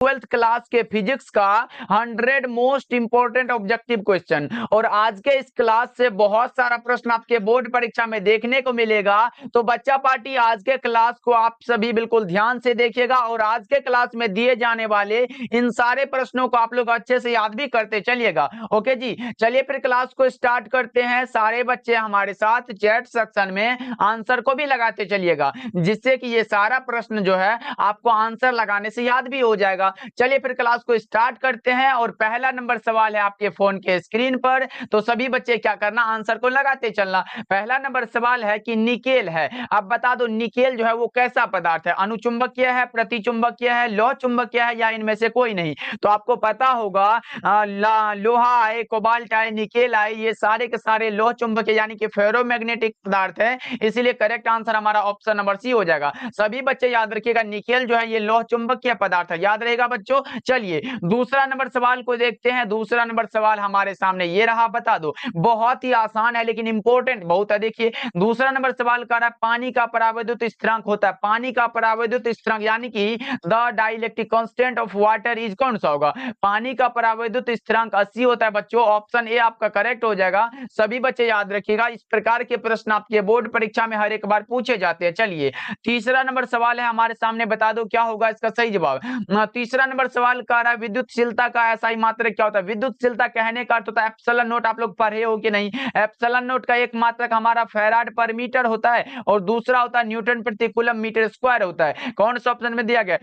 12th class के physics का 100 most important objective question. और आज के इस क्लास से बहुत सारा प्रश्न आपके बोर्ड परीक्षा में देखने को मिलेगा। तो बच्चा पार्टी आज के क्लास को आप सभी बिल्कुल ध्यान से देखिएगा और आज के क्लास में दिए जाने वाले इन सारे प्रश्नों को आप लोग अच्छे से याद भी करते चलिएगा। ओके जी, चलिए फिर क्लास को स्टार्ट करते हैं। सारे बच्चे हमारे साथ चैट सेक्शन में आंसर को भी लगाते चलिएगा, जिससे कि ये सारा प्रश्न जो है आपको आंसर लगाने से याद भी हो जाएगा। चलिए फिर क्लास को स्टार्ट करते हैं और पहला नंबर सवाल है आपके फोन के स्क्रीन पर। तो सभी बच्चे क्या करना, आंसर को लगाते चलना। पहला नंबर सवाल है कि निकेल है, अब बता दो निकेल जो है वो कैसा पदार्थ है, अनुचुंबकीय है, प्रतिचुंबकीय है, लौह चुंबकीय है या इनमें से कोई नहीं। तो आपको पता होगा लोहा आए, कोबाल्ट आए, निकेल आए, ये सारे के सारे लौह चुंबकीय यानी कि फेरोमैग्नेटिक पदार्थ है, इसीलिए करेक्ट आंसर हमारा ऑप्शन नंबर सी हो जाएगा। सभी बच्चे याद रखिएगा निकेल जो है ये लौह चुंबकीय पदार्थ है, याद रहेगा बच्चों। चलिए दूसरा नंबर सवाल को देखते हैं। दूसरा नंबर सवाल हमारे सामने ये रहा, बता दो। बहुत ही आसान है लेकिन इंपॉर्टेंट बहुत है। देखिए दूसरा नंबर सवाल कर रहा है पानी का परावैद्युत स्थिरांक होता है, पानी का परावैद्युत स्थिरांक यानी कि the dielectric constant of water is कौन सा होगा। पानी का परावैद्युत स्थिरांक 80 होता है बच्चों, ऑप्शन ए आपका करेक्ट हो जाएगा। सभी बच्चे याद रखिएगा, इस प्रकार के प्रश्न आपके बोर्ड परीक्षा में हर एक बार पूछे जाते हैं। चलिए तीसरा नंबर सवाल है हमारे सामने, बता दो क्या होगा इसका सही जवाब। तीसरा नंबर सवाल कह रहा है विद्युतशीलता का ऐसा ही मात्रक क्या होता है। विद्युतशीलता कहने का अर्थ होता है एप्सिलॉन नोट, आप लोग पढ़े हो कि नहीं। एप्सिलॉन नोट का एक मात्रक हमारा फैराड पर मीटर होता है और दूसरा होता है न्यूटन प्रति कूलम मीटर स्क्वायर होता है। कौन सा ऑप्शन में दिया गया,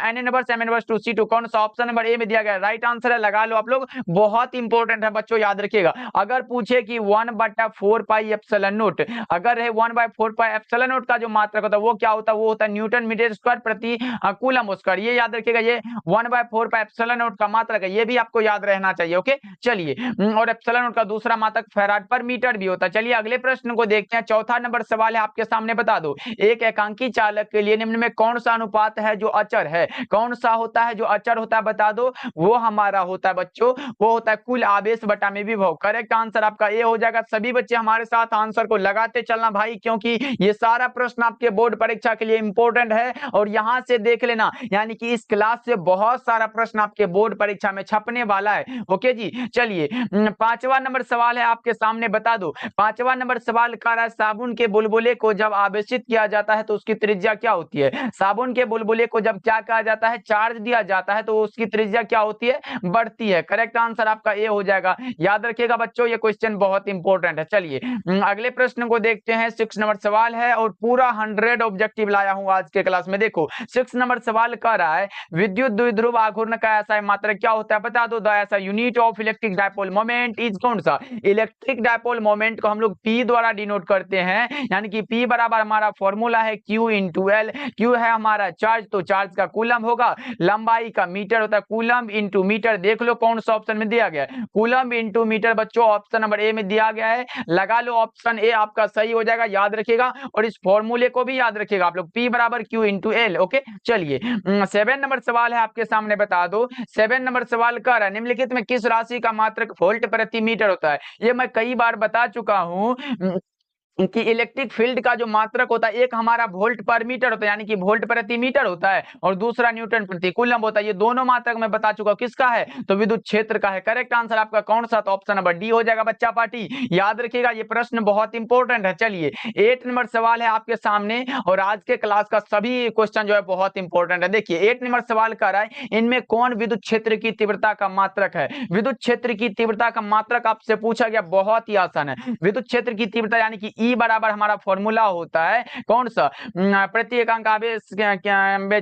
n inverse m inverse to C2, कौन सा ऑप्शन नंबर ए में दिया गया राइट आंसर है, लगा लो आप लोग। बहुत इंपॉर्टेंट है बच्चों, याद रखिएगा। अगर पूछे कि 1/4 पाई एप्सिलॉन नोट, अगर है 1/4 पाई एप्सिलॉन नोट का जो मात्रक होता है वो क्या होता है, वो होता है न्यूटन मीटर स्क्वायर प्रति कूलम स्क्वायर। ये याद रखिएगा, ये 1/4 पाई एप्सिलॉन नोट का मात्रक है, ये भी आपको याद रहना चाहिए। ओके चलिए, और एप्सिलॉन नोट का दूसरा मात्रक फैराड पर मीटर भी होता है। चलिए अगले प्रश्न को देखते हैं। चौथा नंबर सवाल है आपके सामने, बता दो एक एकांकी चालक के लिए निम्न में कौन सा अनुपात है जो अचर है। कौन सा होता है जो अचर होता है, बता दो। वो हमारा होता है बच्चों, वो होता है कुल आवेश बटा में विभव। करेक्ट आंसर आपका ए हो जाएगा। सभी बच्चे हमारे साथ आंसर को लगाते चलना भाई, क्योंकि ये सारा प्रश्न आपके बोर्ड परीक्षा के लिए इंपॉर्टेंट है और यहां से देख लेना, यानी कि इस क्लास से बहुत सारा प्रश्न आपके बोर्ड परीक्षा में छपने वाला है। ओके जी, चलिए पांचवा नंबर सवाल है आपके सामने, बता दो। पांचवा नंबर सवाल कह रहा है साबुन के बुलबुले को जब आवेशित किया जाता है तो उसकी त्रिज्या क्या होती है। साबुन के बुलबुले को जब क्या कहा जाता है, चार्ज दिया जाता है तो उसकी त्रिज्या क्या होती है, बढ़ती है। करेक्ट आंसर आपका ए हो जाएगा। याद रखिएगा बच्चों, ये क्वेश्चन बहुत इंपॉर्टेंट है। चलिए अगले प्रश्न को देखते हैं। 6 नंबर सवाल है और पूरा 100 ऑब्जेक्टिव लाया हूं आज के क्लास में। देखो 6 नंबर सवाल कह रहा है विद्युत द्विध्रुव आघूर्ण का ऐसा मात्रक क्या होता है, बता दो। द ऐसा unit of electric dipole moment is कौन सा। इलेक्ट्रिक डायपोल मोमेंट को हम लोग P द्वारा डिनोट करते हैं, यानी कि P बराबर हमारा फॉर्मूला है Q इंटू L। Q है हमारा चार्ज, तो चार्ज का कूलम होगा, लंबाई का मीटर होता है, कूलम इंटू मीटर। देख लो कौन सा ऑप्शन में दिया गया है, कूलम इंटू मीटर बच्चों, ऑप्शन नंबर ए में दिया गया है। लगा लो, ऑप्शन ए आपका सही हो जाएगा। याद रखिएगा और इस फॉर्मूले को भी याद रखिएगा आप लोग, P बराबर Q इंटू L। ओके चलिए 7 नंबर सवाल है आपके सामने, बता दो। 7 नंबर सवाल कर रहा है निम्नलिखित में किस राशि का मात्रक वोल्ट प्रति मीटर होता है। ये मैं कई बार बता चुका हूं कि इलेक्ट्रिक फील्ड का जो मात्रक होता है, एक हमारा वोल्ट पर मीटर होता है यानी कि वोल्ट प्रति मीटर होता है, और दूसरा न्यूटन प्रति कूलम होता है। ये दोनों मात्रक मैं बता चुका हूं, किसका है, तो विद्युत क्षेत्र का है। करेक्ट आंसर आपका कौन सा, तो ऑप्शन नंबर डी हो जाएगा बच्चा पार्टी। याद रखिएगा ये प्रश्न बहुत इंपॉर्टेंट है। चलिए 8 नंबर सवाल है आपके सामने और आज के क्लास का सभी क्वेश्चन जो है बहुत इंपॉर्टेंट है। देखिए 8 नंबर सवाल कर रहा है इनमें कौन विद्युत क्षेत्र की तीव्रता का मात्रक है। विद्युत क्षेत्र की तीव्रता का मात्रक आपसे पूछा गया, बहुत ही आसान है। विद्युत क्षेत्र की तीव्रता यानी कि E बराबर हमारा फॉर्मूला होता है कौन सा, प्रति एकांक आवेश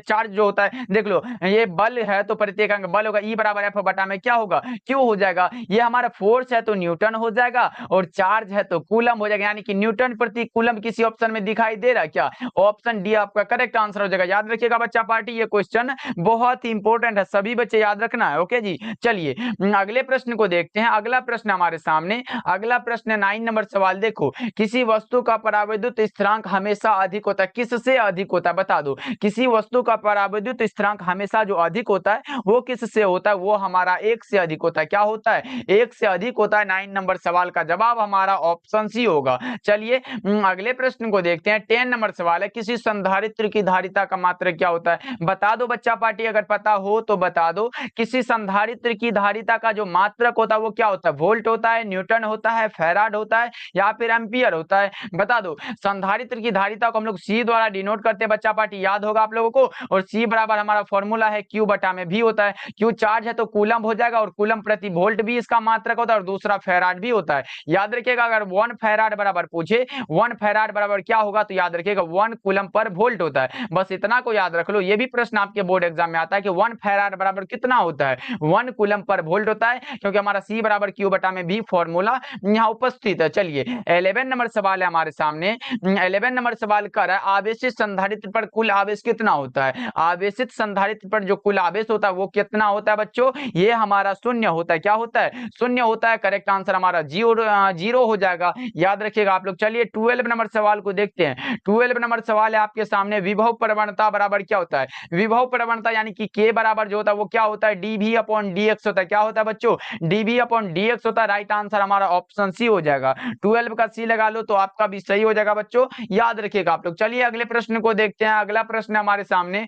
चार्ज जो होता है। देख लो ये बल है तो प्रति एकांक बल होगा, E बराबर F बटा में क्या होगा, Q हो जाएगा। ये हमारा फोर्स है तो न्यूटन हो जाएगा और चार्ज है तो कूलम हो जाएगा, यानी कि न्यूटन प्रति कूलम किसी ऑप्शन में दिखाई दे रहा है क्या, ऑप्शन डी आपका करेक्ट आंसर हो जाएगा। याद रखिएगा बच्चा पार्टी, ये क्वेश्चन बहुत ही इंपॉर्टेंट है, सभी बच्चे याद रखना है। ओके जी, चलिए अगले प्रश्न को देखते हैं। अगला प्रश्न हमारे सामने, अगला प्रश्न 9 नंबर सवाल। देखो किसी वस्तु का परावैद्युत स्थिरांक हमेशा अधिक होता है। किससे अधिक होता है बता दो। किसी वस्तु का परावैद्युत स्थिरांक हमेशा जो अधिक होता है वो किससे होता है, वो हमारा 1 से अधिक होता है। क्या होता है, 1 से अधिक होता है। 9 नंबर सवाल का जवाब हमारा ऑप्शन सी होगा। चलिए अगले प्रश्न को देखते हैं। 10 नंबर सवाल है, किसी संधारित्र की धारिता का मात्रक क्या होता है, बता दो बच्चा पार्टी, अगर पता हो तो बता दो। किसी संधारित्र की धारिता का जो मात्रक होता है वो क्या होता है, वोल्ट होता है, न्यूटन होता है, फैराड होता है या फिर एम्पियर होता है, बता दो। संधारित्र की धारिता को हम लोग सी द्वारा डिनोट करते हैं बच्चा पार्टी, याद होगा आप लोगों को। और सी बराबर हमारा फॉर्मूला है Q बटा में V होता है। Q चार्ज है तो कूलम हो जाएगा, और कूलम प्रति वोल्ट भी इसका मात्रक होता है, और दूसरा फैराड भी होता है। याद रखिएगा, अगर 1 फैराड बराबर पूछे, 1 फैराड बराबर क्या होगा, तो याद रखिएगा 1 कूलम पर वोल्ट होता है। बस इतना को याद रख लो। ये भी प्रश्न आपके बोर्ड एग्जाम में आता है कि 1 फैराड बराबर कितना होता है, 1 कूलम पर वोल्ट होता है, क्योंकि हमारा C बराबर Q बटा में V फॉर्मूला यहाँ उपस्थित है। चलिए 11 नंबर सवाल है हमारे सामने। 11 नंबर सवाल कर रहा है, आवेशित संधारित्र पर कुल आवेश कितना होता है। आवेशित संधारित्र पर जो कुल आवेश होता है वो कितना होता है बच्चों, ये हमारा शून्य होता है। क्या होता है, शून्य होता है। करेक्ट आंसर हमारा जीरो हो जाएगा, याद रखिएगा आप लोग। चलिए 12 नंबर सवाल को देखते हैं। 12 नंबर सवाल है आपके सामने, विभव प्रवणता बराबर क्या होता है। विभव प्रवणता यानी कि K बराबर जो होता है वो क्या होता है, dV/dx होता है। क्या होता है बच्चों, dV/dx होता है। राइट आंसर हमारा ऑप्शन सी हो जाएगा। 12 का सी लगा लो तो आपका भी सही हो जाएगा बच्चों, याद रखिएगा आप लोग। चलिए अगले प्रश्न को देखते हैं। अगला प्रश्न हमारे सामने,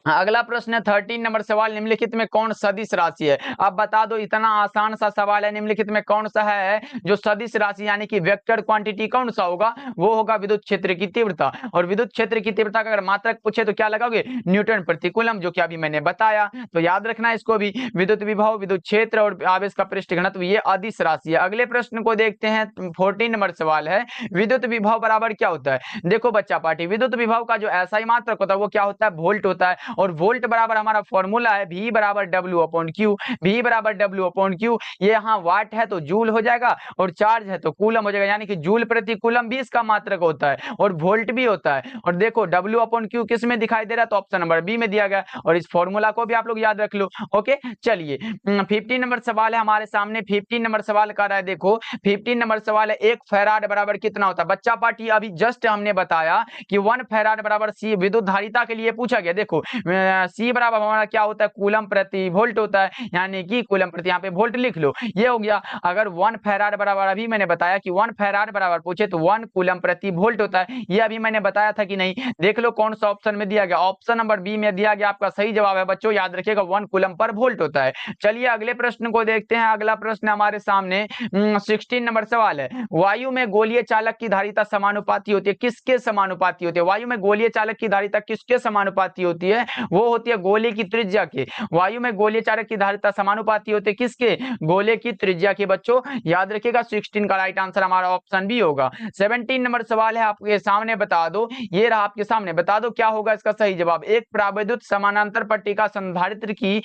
अगला प्रश्न है 13 नंबर सवाल, निम्नलिखित में कौन सदिश राशि है। अब बता दो, इतना आसान सा सवाल है। निम्नलिखित में कौन सा है जो सदिश राशि यानी कि वेक्टर क्वांटिटी कौन सा होगा, वो होगा विद्युत क्षेत्र की तीव्रता। और विद्युत क्षेत्र की तीव्रता का अगर मात्रक पूछे तो क्या लगाओगे, न्यूटन प्रति कूलम, जो कि अभी मैंने बताया। तो याद रखना है इसको भी। विद्युत विभव, विद्युत क्षेत्र और आवेश का पृष्ठ घनत्व, ये अदिश राशि है। अगले प्रश्न को देखते हैं। 14 नंबर सवाल है, विद्युत विभव बराबर क्या होता है। देखो बच्चा पार्टी, विद्युत विभव का जो ऐसा ही मात्रक होता है वो क्या होता है, वोल्ट होता है। और वोल्ट बराबर हमारा फॉर्मूला है V बराबर W/Q। V बराबर W/Q। ये यहाँ वाट है तो जूल हो जाएगा, और चार्ज है तो कूलम हो जाएगा, यानी कि जूल प्रति कूलम भी इसका मात्रक होता है, और वोल्ट भी होता है। और देखो W/Q किस में दिखाई दे रहा है, तो ऑप्शन नंबर बी में दिया गया। और इस फॉर्मूला को भी आप लोग याद रख लो। ओके, चलिए 15 नंबर सवाल है हमारे सामने। 15 नंबर सवाल कर रहा है, देखो 15 नंबर सवाल है, 1 फैराड बराबर कितना होता है। बच्चा पार्टी अभी जस्ट हमने बताया कि 1 फैराड बराबर सी विद्युत धारिता के लिए पूछा गया। देखो C बराबर हमारा क्या होता है, कूलम प्रति वोल्ट होता है, यानी कि कूलम प्रति, यहाँ पे वोल्ट लिख लो, ये हो गया। अगर 1 फैराड बराबर, अभी मैंने बताया कि 1 फैराड बराबर पूछे तो 1 कूलम प्रति वोल्ट होता है, ये अभी मैंने बताया था कि नहीं। देख लो कौन सा ऑप्शन में दिया गया, ऑप्शन नंबर बी में दिया गया। आपका सही जवाब है बच्चों, याद रखिएगा 1 कूलम पर वोल्ट होता है। चलिए अगले प्रश्न को देखते हैं। अगला प्रश्न हमारे सामने 16 नंबर सवाल है, वायु में गोलीय चालक की धारिता समानुपाती होती है, किसके समानुपाती होती है। वायु में गोलीय चालक की धारिता किसके समानुपाती होती है, वो होती है गोले की त्रिज्या के। वायु में गोलीय चालक की धारिता समानुपाती होती है किसके, गोले की त्रिज्या के। बच्चों याद रखिएगा 16 का राइट आंसर हमारा ऑप्शन बी होगा। 17 नंबर सवाल है आपके सामने, बता दो, ये रहा आपके सामने, बता दो क्या होगा इसका सही जवाब। एक प्रावैद्युत समानांतर पट्टिका संधारित्र की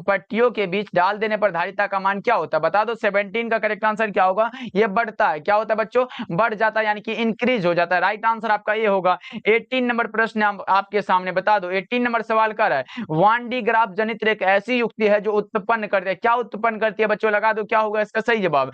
पट्टियों के बीच डाल देने पर धारिता का मान क्या होता है, बता दो। 17 का करेक्ट आंसर क्या होगा, ये बढ़ता है। क्या होता है बच्चों, बढ़ जाता है, यानी कि इंक्रीज हो जाता है। राइट आंसर आपका ये होगा। 18 नंबर प्रश्न आपके सामने, बता दो। 18 नंबर सवाल कर रहा है, वान डी ग्राफ जनित्र एक ऐसी युक्ति है जो उत्पन्न करती है, क्या उत्पन्न करती है बच्चों, लगा दो क्या होगा इसका सही जवाब।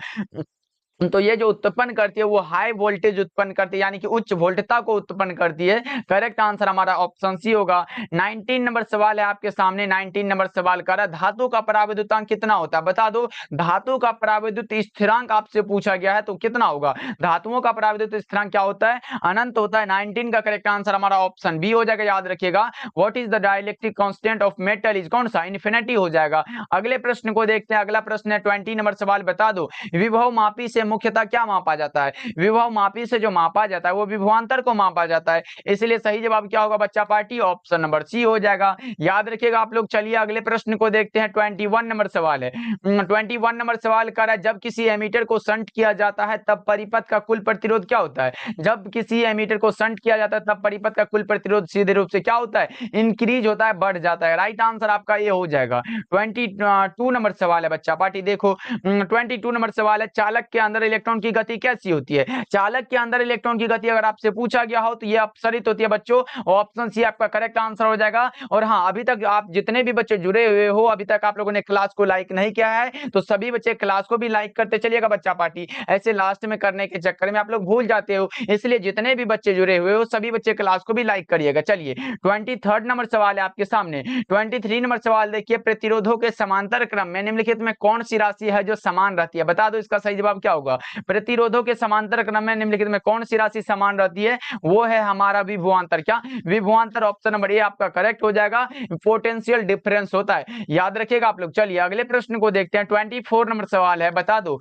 तो ये जो उत्पन्न करती है वो हाई वोल्टेज उत्पन्न करती है, यानी कि उच्च वोल्टता को उत्पन्न करती है। करेक्ट आंसर हमारा ऑप्शन सी होगा। 19 नंबर सवाल है आपके सामने। 19 नंबर सवाल कर रहा है, धातु का परावैद्युतांक कितना होता है, बता दो। धातु का परावैद्युत स्थिरांक आपसे पूछा गया है तो कितना होगा। धातुओं का परावैद्युत स्थिरांक क्या होता है, अनंत होता है। 19 का करेक्ट आंसर हमारा ऑप्शन बी हो जाएगा, याद रखिएगा। What is the dielectric constant of metal is, कौन सा, इन्फिनिटी हो जाएगा। अगले प्रश्न को देखते हैं। अगला प्रश्न है 20 नंबर सवाल, बता दो, विभव मापी से मुख्यतः क्या मापा जाता है। विभव मापी से जो मापा जाता है वो विभवांतर को मापा जाता है, इसलिए सही जवाब क्या होगा बच्चा पार्टी, ऑप्शन नंबर सी हो जाएगा, याद रखिएगा आप लोग। चलिए अगले प्रश्न को देखते हैं। 21 नंबर सवाल है। 21 नंबर सवाल कर रहा है, जब किसी एमीटर को शंट किया जाता है तब परिपथ का कुल प्रतिरोध क्या होता है। जब किसी एमीटर को शंट किया जाता है तब परिपथ का कुल प्रतिरोध सीधे रूप से क्या होता है, इंक्रीज होता है, बढ़ जाता है। राइट आंसर आपका ये हो जाएगा। 22 नंबर सवाल है बच्चा पार्टी, देखो 22 नंबर सवाल है, चालक के अंदर इलेक्ट्रॉन की गति कैसी होती है? चालक के अंदर इलेक्ट्रॉन की गति अगर आपसे पूछा गया हो तो ये अपसरित होती है बच्चों। ऑप्शन सी आपका करेक्ट आंसर हो जाएगा। और हाँ, अभी तक आप जितने भी बच्चे जुड़े हुए हो, अभी तक आप लोगों ने क्लास को लाइक नहीं किया है, तो सभी बच्चे क्लास को भी लाइक करते चलिएगा बच्चा पार्टी। ऐसे लास्ट में करने के चक्कर में आप लोग भूल जाते हो, इसलिए जितने भी बच्चे जुड़े हुए हो सभी बच्चे क्लास को भी लाइक करिएगा। चलिए 23 नंबर सवाल है आपके सामने। 23 नंबर सवाल देखिए, प्रतिरोधों के समांतर क्रम में निम्नलिखित में कौन सी राशि है जो समान रहती है? बता दो इसका सही जवाब क्या होगा। प्रतिरोधों के समांतर क्रम में निम्नलिखित में कौन सी राशि समान रहती है? वो है हमारा विभवांतर। क्या विभवांतर? ऑप्शन नंबर ए आपका करेक्ट हो जाएगा। पोटेंशियल डिफरेंस होता है, याद रखिएगा आप लोग। चलिए अगले प्रश्न को देखते हैं। 24 नंबर सवाल है, बता दो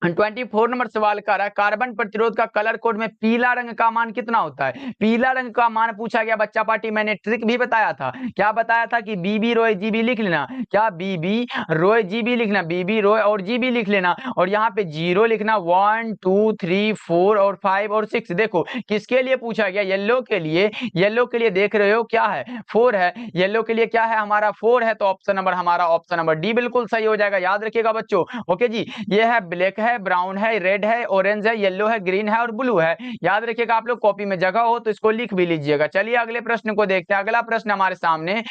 24 नंबर सवाल कर रहा है, कार्बन प्रतिरोध का कलर कोड में पीला रंग का मान कितना होता है? पीला रंग का मान पूछा गया बच्चा पार्टी। मैंने ट्रिक भी बताया था। क्या बताया था कि बीबी रोय जीबी लिख लेना। क्या बीबी रोय जीबी लिखना, बीबी रोय और जीबी लिख लेना, और यहाँ पे 0 लिखना। 1 2 3 4 और 5 और 6। देखो किसके लिए पूछा गया? येलो के लिए। येलो के लिए देख रहे हो क्या है? 4 है। येलो के लिए क्या है हमारा? 4 है। तो ऑप्शन नंबर हमारा ऑप्शन नंबर डी बिल्कुल सही हो जाएगा। याद रखिएगा बच्चों। ओके जी, ये है ब्लैक है, ब्राउन है, रेड है, ऑरेंज है, येलो है, ग्रीन है और ब्लू है। याद रखिएगा आप लोग, कॉपी में जगह हो तो इसको लिख भी लीजिएगा। चलिए अगले प्रश्न को देखते हैं। अगला प्रश्न हमारे सामने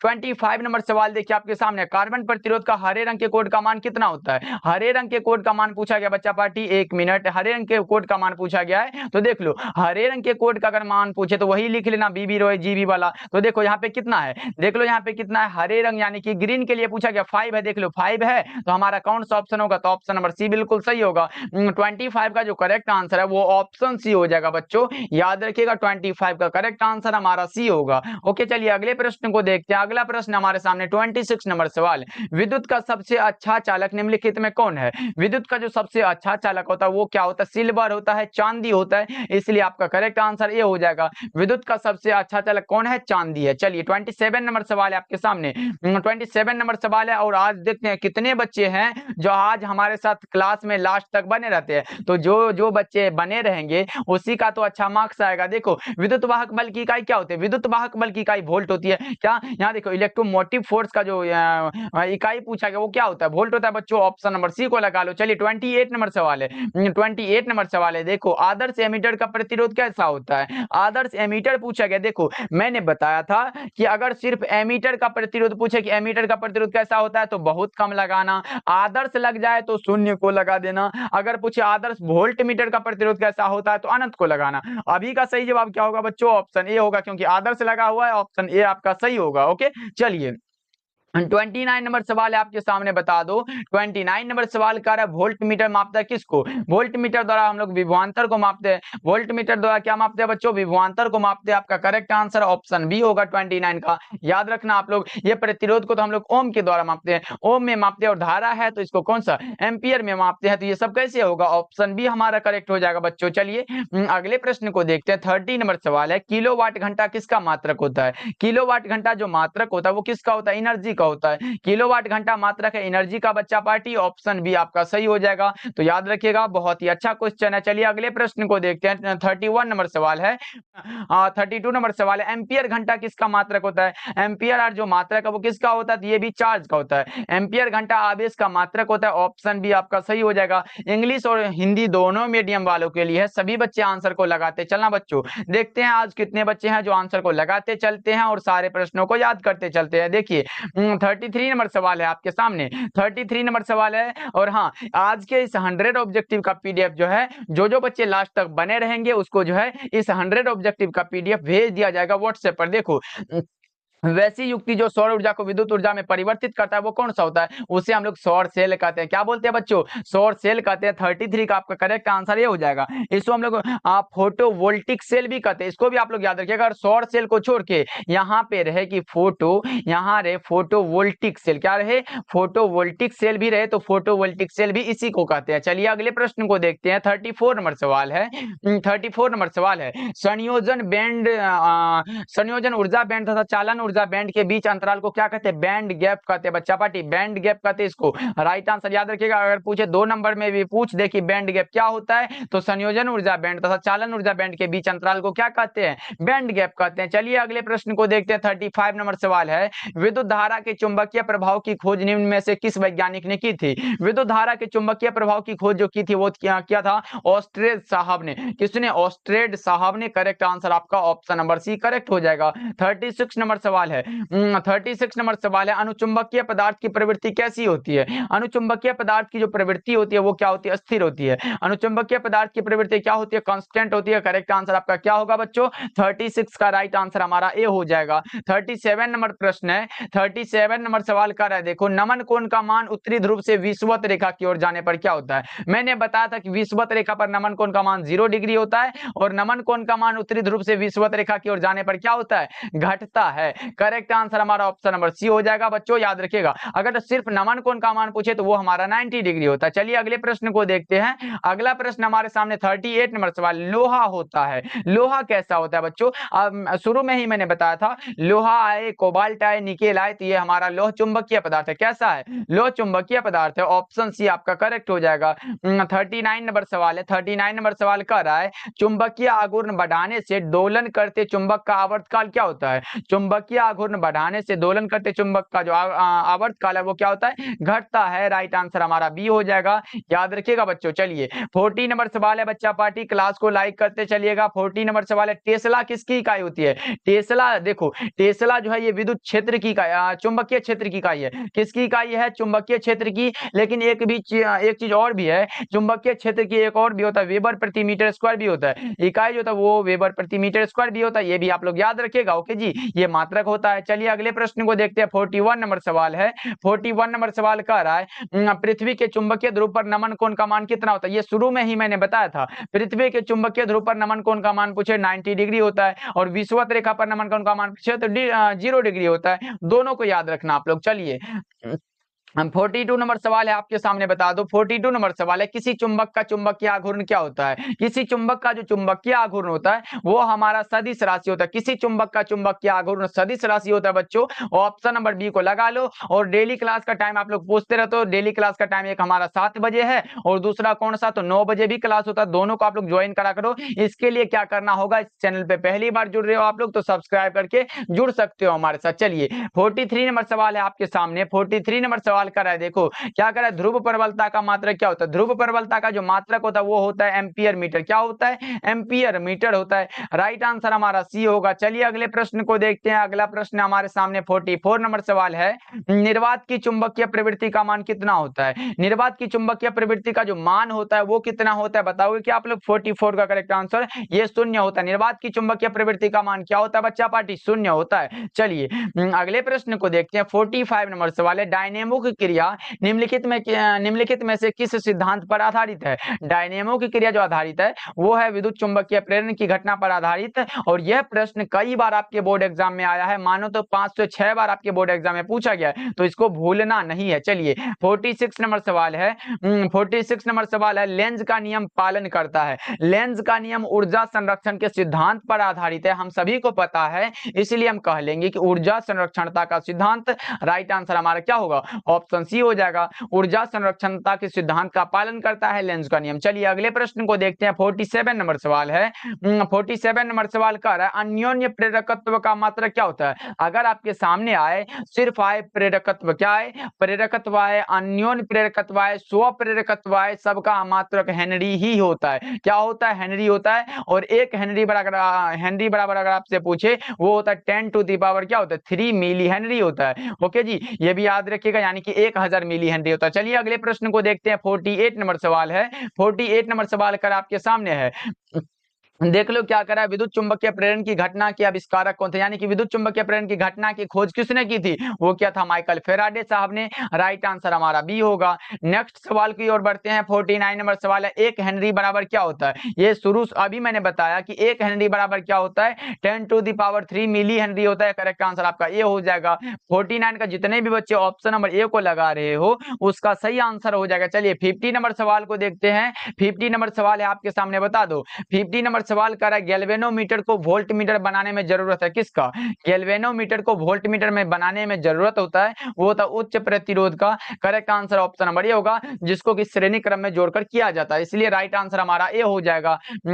25 नंबर सवाल देखिए आपके सामने, कार्बन प्रतिरोध का हरे रंग के कोड का मान कितना होता है? हरे रंग के कोड का मान पूछा गया बच्चा पार्टी। 1 मिनट, हरे रंग के कोड का मान पूछा गया है, तो देख लो हरे रंग के कोड का अगर मान पूछे तो वही लिख लेना, बीबी रोय जीबी वाला। तो देखो यहाँ पे कितना है, देख लो यहाँ पे कितना है। हरे रंग यानी कि ग्रीन के लिए पूछा गया 5 है। देख लो 5 है, तो हमारा कौन सा ऑप्शन होगा? तो ऑप्शन नंबर सी बिल्कुल सही होगा। 25 का जो करेक्ट आंसर है वो ऑप्शन सी हो जाएगा बच्चों। याद रखिएगा 25 का करेक्ट आंसर हमारा सी होगा। ओके, चलिए अगले प्रश्न को देखते हैं। अगला प्रश्न हमारे सामने 26 नंबर सवाल, विद्युत का सबसे अच्छा चालक निम्नलिखित में कौन है? विद्युत का जो सबसे अच्छा चालक होता है वो क्या होता है? सिल्वर होता है, चांदी होता है, इसलिए आपका करेक्ट आंसर ये हो जाएगा। विद्युत का सबसे अच्छा चालक कौन है? चांदी है। चलिए 27 नंबर सवाल है आपके सामने। 27 नंबर सवाल है, और आज देखते हैं कितने बच्चे हैं जो आज हमारे साथ क्लास में लास्ट तक बने रहते हैं। तो जो जो बच्चे बने रहेंगे उसी का तो अच्छा मार्क्स आएगा। देखो विद्युत वाहक बल की इकाई क्या होती है? विद्युत वाहक बल की इकाई वोल्ट होती है। क्या यहाँ देखो इलेक्ट्रोमोटिव फोर्स का जो इकाई पूछा गया वो क्या होता है? वोल्ट होता है बच्चों। ऑप्शन नंबर सी को लगा लो। चलिए 28 नंबर सवाल है। 28 नंबर सवाल है, देखो आदर्श एमीटर का प्रतिरोध कैसा होता है? आदर्श एमीटर पूछा गया। देखो मैंने बताया था कि अगर सिर्फ एमीटर का प्रतिरोध पूछे कि एमीटर का प्रतिरोध कैसा होता है तो बहुत कम लगाना, आदर्श लग जाए तो शून्य को लगा देना, अगर पूछे आदर्श वोल्ट मीटर का प्रतिरोध कैसा होता है तो अनंत को लगाना। अभी का सही जवाब क्या होगा बच्चों? ऑप्शन ए होगा, क्योंकि आदर्श लगा हुआ है। ऑप्शन ए आपका सही होगा। ओके, चलिए 29 नंबर सवाल है आपके सामने, बता दो 29 नंबर सवाल कर रहा है, वोल्ट मीटर मापता है किसको? वोल्ट मीटर द्वारा हम लोग विभवांतर को मापते हैं। वोल्ट मीटर द्वारा क्या मापते हैं बच्चों? विभवांतर को मापते हैं। आपका करेक्ट आंसर ऑप्शन बी होगा 29 का। याद रखना आप लोग, ये प्रतिरोध को तो हम लोग ओम के द्वारा मापते हैं, ओम में मापते हैं, और धारा है तो इसको कौन सा? एम्पियर में मापते हैं। तो ये सब कैसे होगा? ऑप्शन बी हमारा करेक्ट हो जाएगा बच्चों। चलिए अगले प्रश्न को देखते हैं। 30 नंबर सवाल है, किलोवाट घंटा किसका मात्रक होता है? किलोवाट घंटा जो मात्रक होता है वो किसका होता है? एनर्जी होता है। किलोवाट घंटा मात्रक है एनर्जी का बच्चा पार्टी। ऑप्शन बी आपका सही हो जाएगा। तो याद रखिएगा, बहुत ही अच्छा क्वेश्चन है। चलिए अगले प्रश्न को देखते हैं। 31 नंबर सवाल है। 32 नंबर सवाल है, एम्पियर घंटा किसका मात्रक होता है? एम्पियर और जो मात्रक है वो किसका होता है? तो ये भी चार्ज का होता है। एम्पियर घंटा आवेश का मात्रक होता है। ऑप्शन बी आपका सही हो जाएगा। इंग्लिश और हिंदी दोनों मीडियम वालों के लिए सभी बच्चे आंसर को लगाते चलना बच्चों। देखते हैं आज कितने बच्चे हैं जो आंसर को लगाते चलते हैं और सारे प्रश्नों को याद करते चलते हैं। देखिए 33 नंबर सवाल है आपके सामने। 33 नंबर सवाल है, और हाँ आज के इस 100 ऑब्जेक्टिव का पीडीएफ जो है, जो बच्चे लास्ट तक बने रहेंगे उसको जो है इस 100 ऑब्जेक्टिव का पीडीएफ भेज दिया जाएगा व्हाट्सएप पर। देखो वैसी युक्ति जो सौर ऊर्जा को विद्युत ऊर्जा में परिवर्तित करता है वो कौन सा होता है? उसे हम लोग सौर सेल कहते हैं। क्या बोलते हैं बच्चों? सौर सेल कहते हैं। 33 का आपका करेक्ट आंसर ये हो जाएगा। इसको हम लोग फोटोवोल्टिक सेल भी कहते हैं। इसको भी आप लोग याद रखिएगा। अगर सौर सेल को छोड़ के यहाँ पे रहे कि फोटो, यहाँ रहे फोटोवोल्टिक सेल, क्या रहे? फोटोवोल्टिक सेल भी रहे तो फोटोवोल्टिक सेल भी इसी को कहते हैं। चलिए अगले प्रश्न को देखते हैं। 34 नंबर सवाल है। 34 नंबर सवाल है, संयोजन बैंड, संयोजन ऊर्जा बैंड तथा चालन ऊर्जा बैंड के बीच अंतराल को क्या कहते हैं? बैंड गैप कहते हैं बच्चा पार्टी, बैंड गैप कहते हैं इसको। राइट आंसर याद रखिएगा। अगर पूछे 2 नंबर में भी पूछ दे कि बैंड गैप क्या होता है, तो संयोजन ऊर्जा बैंड तथा चालन ऊर्जा बैंड के बीच अंतराल को क्या कहते हैं? बैंड गैप कहते हैं। चलिए अगले प्रश्न को देखते हैं। 35 नंबर सवाल है, विद्युत धारा के चुंबकीय प्रभाव की खोज निम्न में से किस वैज्ञानिक ने की थी? विद्युत धारा के चुंबकीय प्रभाव की खोज जो की थी वो क्या था? ऑस्ट्रेड साहब ने। किसने? ऑस्ट्रेड साहब ने। करेक्ट आंसर आपका ऑप्शन नंबर सी करेक्ट हो जाएगा। 36 नंबर सवाल है, 36 नंबर सवाल है, अनुचुंबकीय पदार्थ की प्रवृत्ति कैसी होती है? अनुचुंबकीय पदार्थ की जो प्रवृत्ति होती है वो क्या होती है? स्थिर होती है। अनुचुंबकीय पदार्थ की प्रवृत्ति क्या होती है? कांस्टेंट होती है। करेक्ट आंसर आपका क्या होगा बच्चों? 36 का राइट आंसर हमारा ए हो जाएगा। 37 नंबर प्रश्न है, 37 नंबर सवाल कर रहा है, देखो, नमन कोण का मान उत्तरी ध्रुव से विषुवत रेखा की ओर जाने पर क्या होता है? मैंने बताया था कि विषुवत रेखा पर नमन कोण का मान 0 डिग्री होता है और नमन कोण का मान उत्तरी ध्रुव से विषुवत रेखा की ओर जाने पर क्या होता है? घटता है। करेक्ट आंसर हमारा ऑप्शन नंबर सी हो जाएगा बच्चों, याद रखिएगा। अगर सिर्फ नमन कोण का मान पूछे तो वो हमारा 90 डिग्री होता है। चलिए अगले प्रश्न को देखते हैं। अगला प्रश्न हमारे सामने 38 नंबर सवाल, लोहा होता है, लोहा कैसा होता है बच्चों? शुरू में ही मैंने बताया था, लोहा आए, कोबाल्ट आए, निकेल आए, तो ये हमारा लोह चुंबकीय पदार्थ है। कैसा है? लोह चुंबकीय पदार्थ है। ऑप्शन सी आपका करेक्ट हो जाएगा। 39 नंबर सवाल है, 39 नंबर सवाल कर रहा है, चुंबकीय आघूर्ण बढ़ाने से दोलन करते चुंबक का आवर्तकाल क्या होता है? चुंबकीय आघूर्ण बढ़ाने से दोलन करते चुंबक का जो आवर्तकाल है वो क्या होता है? घटता है। राइट आंसर हमारा बी हो जाएगा, याद रखिएगा बच्चों। चलिए 40 नंबर सवाल है बच्चा पार्टी, क्लास को लाइक करते चलिएगा। 40 नंबर सवाल है, टेस्ला किसकी इकाई होती है? टेस्ला, देखो, टेस्ला जो है ये विद्युत क्षेत्र की इकाई, चुंबकीय क्षेत्र की इकाई है। किसकी इकाई है? चुंबकीय क्षेत्र की। लेकिन एक चीज और भी है, चुंबकीय क्षेत्र की एक और भी होता है, वेबर प्रति मीटर स्क्वायर भी होता है। इकाई जो होता है वो वेबर प्रति मीटर स्क्वायर भी होता है, ये भी आप लोग याद रखिएगा। ओके जी, ये मात्रक होता है। चलिए अगले प्रश्न को देखते हैं। 41 नंबर सवाल है, 41 नंबर सवाल कह रहा है, पृथ्वी के चुंबकीय ध्रुव पर नमन कोण का मान कितना होता है? ये शुरू में ही मैंने बताया था, पृथ्वी के चुंबकीय ध्रुव पर नमन कोण का मान पूछे 90 डिग्री होता है और विषुवत रेखा पर नमन कोण का मान पूछे तो 0 डिग्री होता है। दोनों को याद रखना आप लोग। चलिए 42 नंबर सवाल है आपके सामने, बता दो। 42 नंबर सवाल है, किसी चुंबक का चुंबकीय आघूर्ण क्या होता है? किसी चुंबक का जो चुंबकीय आघूर्ण होता है वो हमारा सदिश राशि होता है। किसी चुंबक का चुंबकीय आघूर्ण सदिश राशि होता है बच्चों। ऑप्शन नंबर बी को लगा लो। और डेली क्लास का टाइम आप लोग पूछते रहते हो, डेली क्लास का टाइम एक हमारा 7 बजे है और दूसरा कौन सा? तो 9 बजे भी क्लास होता है। दोनों को आप लोग ज्वाइन करा करो। इसके लिए क्या करना होगा, इस चैनल पे पहली बार जुड़ रहे हो आप लोग तो सब्सक्राइब करके जुड़ सकते हो हमारे साथ। चलिए 43 नंबर सवाल है आपके सामने, 43 नंबर सवाल कर रहा है, देखो क्या कर रहा है, ध्रुव प्रबलता का मात्रक क्या होता है? ध्रुव प्रबलता का जो मात्रक होता है वो होता है एम्पियर मीटर। क्या होता है? एम्पियर मीटर होता है। राइट आंसर हमारा सी होगा। चलिए अगले प्रश्न को देखते हैं। अगला प्रश्न हमारे सामने 44 नंबर सवाल है, निर्वात की चुंबकीय प्रवृत्ति का मान कितना होता है? निर्वात की चुंबकीय प्रवृत्ति का जो मान होता है वो कितना होता है बताओगे क्या आप लोग? 44 का करेक्ट आंसर ये 0 होता है। निर्वात की चुंबकीय प्रवृत्ति का मान क्या होता है बच्चा पार्टी? 0 होता है। चलिए अगले प्रश्न को देखते हैं। 45 नंबर सवाल है, डायनेमो की क्रिया निम्नलिखित में से किस सिद्धांत पर आधारित है? डायनेमो की क्रिया जो आधारित है वो है विद्युत चुंबकीय प्रेरण की घटना पर आधारित। और यह प्रश्न कई बार आपके बोर्ड एग्जाम में आया है, मानो तो 5 से 6 बार आपके बोर्ड एग्जाम में पूछा गया है, तो इसको भूलना नहीं है। चलिए 46 नंबर सवाल है, 46 नंबर सवाल है, लेंज का नियम पालन करता है। लेंज का नियम ऊर्जा संरक्षण के सिद्धांत पर आधारित है, हम सभी को पता है, इसलिए हम कह लेंगे कि ऊर्जा संरक्षणता का सिद्धांत। राइट आंसर हमारा क्या होगा? ऑप्शन सी हो जाएगा। ऊर्जा संरक्षणता के सिद्धांत का पालन करता है लेंज का नियम। चलिए अगले प्रश्न को देखते हैं। 47 नंबर सवाल है, 47 नंबर सवाल कह रहा है, अन्योन्य प्रेरकत्व का मात्रक क्या होता है? अगर आपके सामने आए, सिर्फ आए प्रेरकत्व, क्या है? प्रेरकत्व आए, अन्योन्य प्रेरकत्व आए, स्व प्रेरकत्व आए, सबका मात्रक हेनरी ही होता है। क्या होता है? हेनरी होता है। और एक हेनरी बराबर अगर आपसे पूछे वो होता है 10 टू द पावर क्या होता है? 3 मिली हेनरी होता है। ओके जी, ये भी याद रखिएगा, यानी कि 1000 मिली हेनरी होता है। चलिए अगले प्रश्न को देखते हैं। 48 नंबर सवाल है, 48 नंबर सवाल कर आपके सामने है, देख लो क्या करा है, विद्युत चुंबकीय प्रेरण की घटना के आविष्कारक कौन थे? यानी कि विद्युत चुंबकीय प्रेरण की घटना की खोज किसने की थी? वो क्या था? माइकल फेराडे साहब ने। राइट आंसर हमारा बी होगा। नेक्स्ट सवाल की ओर बढ़ते हैं। 49 नंबर सवाल है, 1 हेनरी बराबर क्या होता है? ये शुरू अभी मैंने बताया कि 1 हेनरी बराबर क्या होता है? 10 to the power 3 millihenry होता है। करेक्ट आंसर आपका ए हो जाएगा। 49 का जितने भी बच्चे ऑप्शन नंबर ए को लगा रहे हो उसका सही आंसर हो जाएगा। चलिए 50 नंबर सवाल को देखते हैं। 50 नंबर सवाल है आपके सामने, बता दो। 50 नंबर सवाल कर रहा है गैल्वेनोमीटर को वोल्टमीटर बनाने में जरूरत है किसका? गैल्वेनोमीटर को वोल्टमीटर में बनाने में जरूरत होता है वो होता है उच्च प्रतिरोध का। Correct answer option number A होगा, जिसको कि श्रेणी क्रम में जोड़कर किया जाता है, इसलिए राइट आंसर हमारा ए हो जाएगा।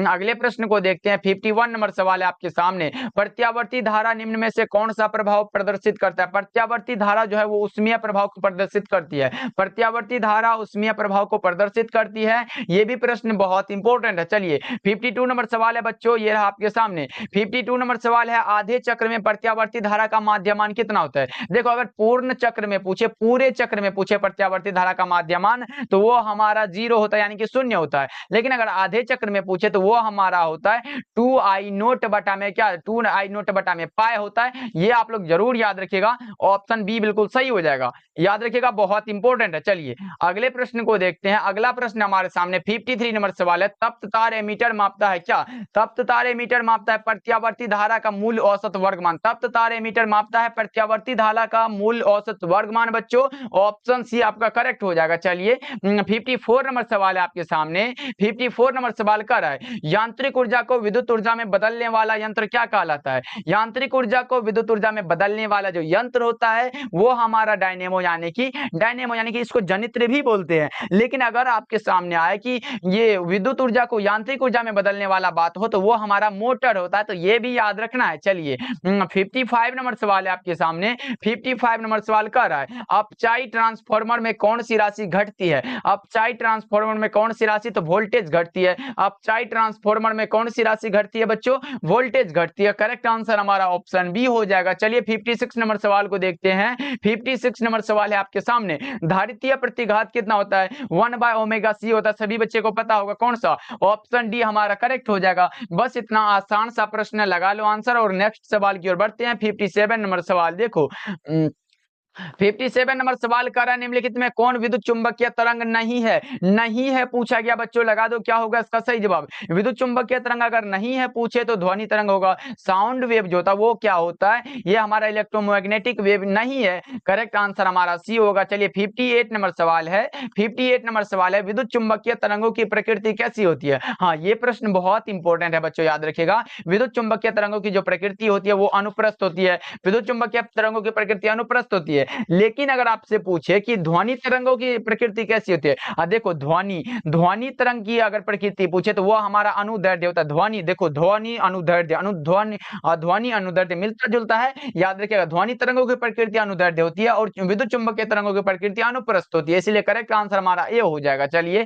अगले प्रश्न को देखते हैं। 51 नंबर सवाल है आपके सामने। प्रत्यावर्ती धारा निम्न में से कौन सा प्रभाव प्रदर्शित करता है? प्रत्यावर्ती धारा जो है वो ऊष्मीय प्रभाव को प्रदर्शित करती है। प्रत्यावर्ती धारा ऊष्मीय प्रभाव को प्रदर्शित करती है, ये भी प्रश्न बहुत इंपॉर्टेंट है। चलिए 52 नंबर सवाल है बच्चों, ये रहा आपके सामने। 52 नंबर सवाल है आधे चक्र में प्रत्यावर्ती धारा का माध्यमान कितना होता है? देखो अगर पूर्ण चक्र में पूछे, पूरे चक्र में पूछे प्रत्यावर्ती धारा का माध्यमान, तो वो हमारा 0 होता है, यानी कि शून्य होता है। लेकिन अगर आधे चक्र में पूछे तो वो हमारा होता है 2I0 बटा में क्या, 2I0 बटा में पाई होता है। ये आप लोग जरूर याद रखिएगा, ऑप्शन बी बिल्कुल सही हो जाएगा, याद रखिएगा, बहुत इंपॉर्टेंट है। चलिए अगले प्रश्न को देखते हैं। अगला प्रश्न हमारे सामने 53 नंबर सवाल है। तप्त तार एमीटर मापता है क्या? तप्त तार एमीटर मापता है प्रत्यावर्ती धारा का मूल औसत वर्गमान। तप्त तार एमीटर मापता है प्रत्यावर्ती धारा का मूल औसत वर्गमान बच्चों, ऑप्शन सी आपका करेक्ट हो जाएगा। चलिए 54 नंबर सवाल है आपके सामने। 54 नंबर सवाल कर रहा है यांत्रिक ऊर्जा को विद्युत ऊर्जा में बदलने वाला यंत्र क्या कहलाता है? यांत्रिक ऊर्जा को विद्युत ऊर्जा में बदलने वाला जो यंत्र होता है वो हमारा डायनेमो, यानी कि इसको जनित्र भी बोलते हैं। लेकिन अगर आपके सामने आए कि ये विद्युत ऊर्जा को यांत्रिक ऊर्जा में बदलने वाला बात हो तो वो हमारा मोटर होता है, तो ये भी याद रखना है। चलिए 55 नंबर सवाल है आपके सामने। 55 नंबर सवाल कर रहा है अपचाई ट्रांसफार्मर में कौन सी राशि घटती है? अपचाई ट्रांसफार्मर में कौन सी राशि? तो वोल्टेज घटती है। अपचाई ट्रांसफार्मर में कौन सी राशि घटती है बच्चों? वोल्टेज घटती है। करेक्ट आंसर हमारा ऑप्शन बी हो जाएगा। चलिए 56 नंबर सवाल को देखते हैं। 56 नंबर सवाल है आपके सामने। धारितीय प्रतिघात कितना होता है? 1/ω/c होता है, सभी बच्चे को पता होगा। कौन सा? ऑप्शन डी हमारा करेक्ट हो जाएगा। बस इतना आसान सा प्रश्न लगा लो आंसर और नेक्स्ट सवाल की ओर बढ़ते हैं। 57 नंबर सवाल देखो। 57 नंबर सवाल कर रहा है निम्नलिखित में कौन विद्युत चुंबकीय तरंग नहीं है? नहीं है पूछा गया बच्चों, लगा दो क्या होगा इसका सही जवाब। विद्युत चुंबकीय तरंग अगर नहीं है पूछे तो ध्वनि तरंग होगा। साउंड वेव जो होता है वो क्या होता है? ये हमारा इलेक्ट्रोमैग्नेटिक वेव नहीं है। करेक्ट आंसर हमारा सी होगा। चलिए 58 नंबर सवाल है। 58 नंबर सवाल है विद्युत चुंबकीय तरंगों की प्रकृति कैसी होती है? हाँ, ये प्रश्न बहुत इंपॉर्टेंट है बच्चों, याद रखिएगा। विद्युत चुंबकीय तरंगों की जो प्रकृति होती है वो अनुप्रस्थ होती है। विद्युत चुंबकीय तरंगों की प्रकृति अनुप्रस्थ होती है। लेकिन अगर आपसे पूछे कि ध्वनि तरंगों की प्रकृति कैसी होती है, देखो ध्वनि तरंग की अगर प्रकृति पूछे तो वो हमारा अनुदैर्ध्य होता है। ध्वनि देखो, ध्वनि अनुदैर्ध्य, ध्वनि अनुदैर्ध्य मिलता जुलता है, याद रखिएगा। ध्वनि तरंगों की प्रकृति अनुदैर्ध्य होती है और विद्युत चुंबकीय तरंगों की प्रकृति अनुप्रस्थ होती है, इसलिए करेक्ट आंसर हमारा ए हो जाएगा। चलिए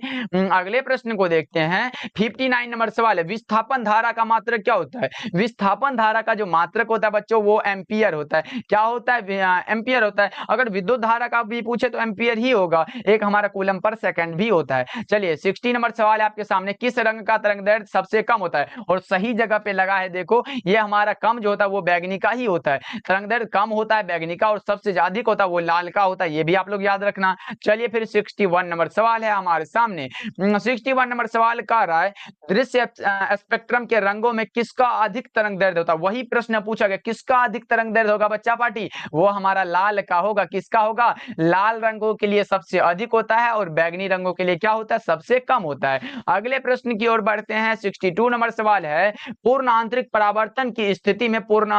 अगले प्रश्न को देखते हैं। 59 नंबर सवाल है विस्थापन धारा का मात्रक क्या होता है? विस्थापन धारा का जो मात्रक होता है बच्चों वो एम्पियर होता है। क्या होता है? एम्पियर होता है। अगर विद्युत धारा का भी पूछे तो एम्पियर ही होगा। एक हमारा कूलम पर सेकंड भी होता है। चलिए 60 नंबर सवाल है आपके सामने। किस रंग का तरंगदैर्ध्य सबसे कम होता है? और सही जगह पे लगा है, देखो ये हमारा कम जो होता है वो बैंगनी का ही होता है। तरंगदैर्ध्य कम होता है बैंगनी का और सबसे अधिक होता है वो लाल का होता है, ये भी आप लोग याद रखना। चलिए फिर 61 नंबर सवाल है हमारे सामने। 61 नंबर सवाल का रहा है दृश्य स्पेक्ट्रम के रंगों में किसका अधिक तरंगदैर्ध्य होता है? वही प्रश्न पूछा गया, किसका अधिक तरंगदैर्ध्य होगा बच्चा पार्टी? वो हमारा लाल का होगा। किसका होगा? लाल रंगों के लिए सबसे अधिक होता है और बैंगनी रंगों के लिए क्या होता है? सबसे कम होता है। अगले प्रश्न की ओर बढ़ते हैं। 62 नंबर सवाल है पूर्ण आंतरिक परावर्तन की स्थिति में पूर्ण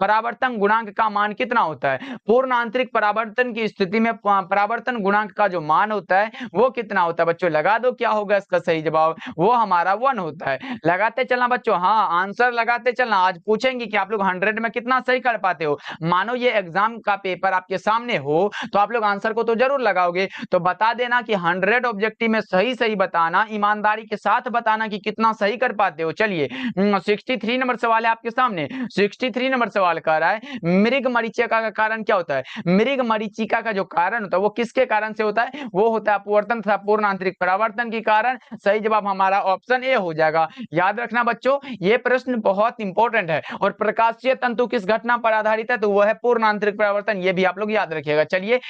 परावर्तन गुणांक का मान कितना होता है? पूर्ण आंतरिक परावर्तन की स्थिति में परावर्तन गुणांक का जो मान होता है वो कितना होता है बच्चों? लगा दो क्या होगा इसका सही जवाब। वो हमारा 1 होता है। लगाते चलना बच्चों, हाँ आंसर लगाते चलना। आज पूछेंगे कि आप लोग 100 में कितना सही कर पाते हो। मानो ये एग्जाम का पेपर आपके सामने हो तो आप लोग आंसर को तो जरूर लगाओगे, तो बता देना कि 100 ऑब्जेक्टिव में सही बताना, ईमानदारी के साथ बताना कि कितना सही कर पाते हो। चलिए 63 नंबर सवाल है आपके सामने। 63 नंबर सवाल कह रहा है मृग मरीचिका का कारण क्या होता है? मृग मरीचिका का जो कारण होता है वो किसके कारण से होता है? वो होता है अपवर्तन तथा पूर्ण आंतरिक परावर्तन के कारण। सही जवाब हमारा ऑप्शन ए हो जाएगा। याद रखना बच्चों, ये प्रश्न बहुत इंपॉर्टेंट है। और प्रकाशीय तंतु किस घटना पर आधारित है? तो वो है पूर्ण आंतरिक परावर्तन, ये भी आप लोग याद रखिएगा। चलिए